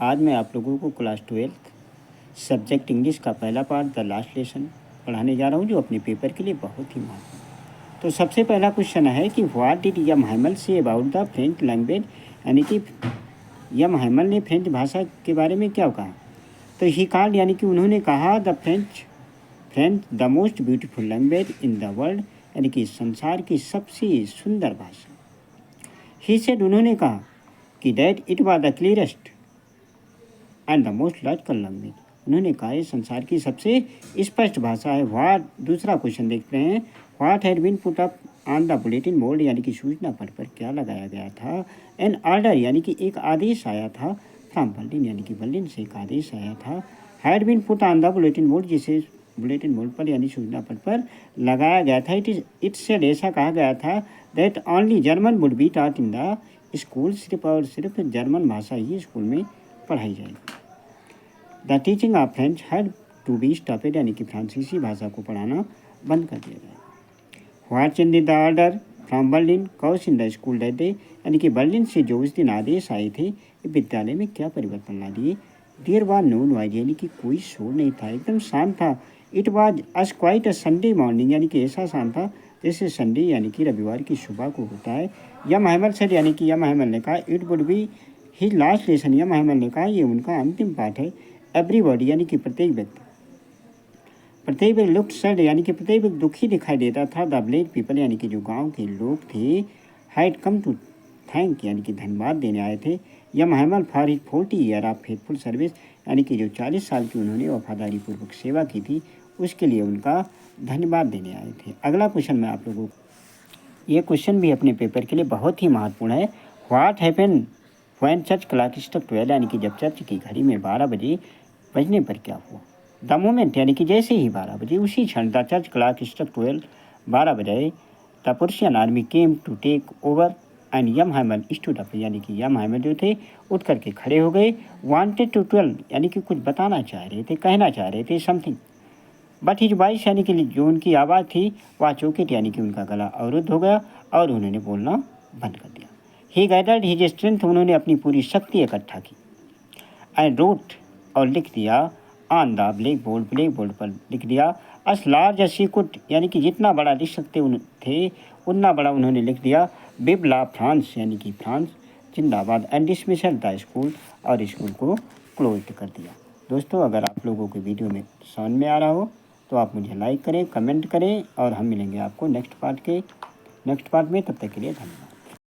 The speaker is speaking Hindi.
आज मैं आप लोगों को क्लास 12 सब्जेक्ट इंग्लिश का पहला पार्ट द लास्ट लेसन पढ़ाने जा रहा हूँ, जो अपने पेपर के लिए बहुत ही महत्वपूर्ण। तो सबसे पहला क्वेश्चन है कि what did Yama हैमल say about the French language, यानी कि यम हैमल ने फ्रेंच भाषा के बारे में क्या कहा। तो ही कॉल्ड, यानी कि उन्होंने कहा the French the most beautiful language in the world, यानी कि संसार की सबसे सुंदर भाषा। ही सेड, उन्होंने कहा कि that it was the clearest and the most logical language. उन्होंने कहा ये संसार की सबसे स्पष्ट भाषा है। व्हाट, दूसरा क्वेश्चन देखते हैं, what had been put up on the bulletin board, यानी कि सूचना पट पर क्या लगाया गया था। एन ऑर्डर, यानी कि एक आदेश आया था। फ्रॉम बर्लिन, यानी कि बर्लिन से एक आदेश आया था। Had been put on the bulletin board, जिसे बुलेटिन बोर्ड पर यानी सूचना पट पर लगाया गया था। इट सेड, ऐसा कहा गया था, that only German would be taught in the school, सिर्फ और सिर्फ जर्मन भाषा ही स्कूल में पढ़ाई जाएगी। The teaching of French had to be stopped, यानी कि फ्रांसीसी भाषा को पढ़ाना बंद कर दिया गया। What change the order from Berlin cause in the school that day, यानी कि बर्लिन से जो उस दिन आदेश आए थे विद्यालय में क्या परिवर्तन ला दिए। देयर वाज नो नॉइज, यानी कि कोई शोर नहीं था, एकदम शांत था। It was us quite a Sunday morning, यानी कि ऐसा शांत था जैसे संडे यानी कि रविवार की सुबह को होता है। यम हैमल सेड, यानी कि यम हैमल ने कहा, it would be his last lesson, M Hamel ने कहा ये उनका अंतिम पाठ है। एवरीबॉडी, यानी कि प्रत्येक व्यक्ति लुक्ड सैड, यानी कि प्रत्येक व्यक्ति दुखी दिखाई देता था। द विलेज पीपल, यानी कि जो गांव के लोग थे, हैड कम टू थैंक, यानी कि धन्यवाद देने आए थे M Hamel for his 40 year of faithful service, यानी कि जो 40 साल की उन्होंने वफादारी पूर्वक सेवा की थी उसके लिए उनका धन्यवाद देने आए थे। अगला क्वेश्चन मैं आप लोगों को, ये क्वेश्चन भी अपने पेपर के लिए बहुत ही महत्वपूर्ण है। What happened when church clock struck 12, यानी कि जब चर्च की घड़ी में 12 बजे बजने पर क्या हुआ। द मोमेंट, यानी कि जैसे ही 12 बजे, उसी क्षण द चर्च क्लॉक स्ट्रक 12, 12 बजे, the Persian army came to take over and M Hamel stood up, यानी कि यम हैमल जो थे उठ करके खड़े हो गए। वांटेड टू ट्वेल्व, यानी कि कुछ बताना चाह रहे थे, कहना चाह रहे थे समथिंग, बट हिज वॉइस, यानी कि जो उनकी आवाज़ थी वह चौकेट, यानी कि उनका गला अवरुद्ध हो गया और उन्होंने बोलना बंद कर दिया। ही गैदर्ड हिज स्ट्रेंथ, उन्होंने अपनी पूरी शक्ति इकट्ठा की। एंड रोट, और लिख दिया, ऑन द ब्लैक बोर्ड पर लिख दिया, अस लार्ज एस ही कुड, यानी कि जितना बड़ा लिख सकते थे उतना बड़ा उन्होंने लिख दिया। बिबला फ्रांस, यानी कि फ्रांस जिंदाबाद। एंड डिसमिसल द स्कूल, और स्कूल को क्लोज कर दिया। दोस्तों, अगर आप लोगों के वीडियो में समझ में आ रहा हो तो आप मुझे लाइक करें, कमेंट करें, और हम मिलेंगे आपको नेक्स्ट पार्ट में। तब तक के लिए धन्यवाद।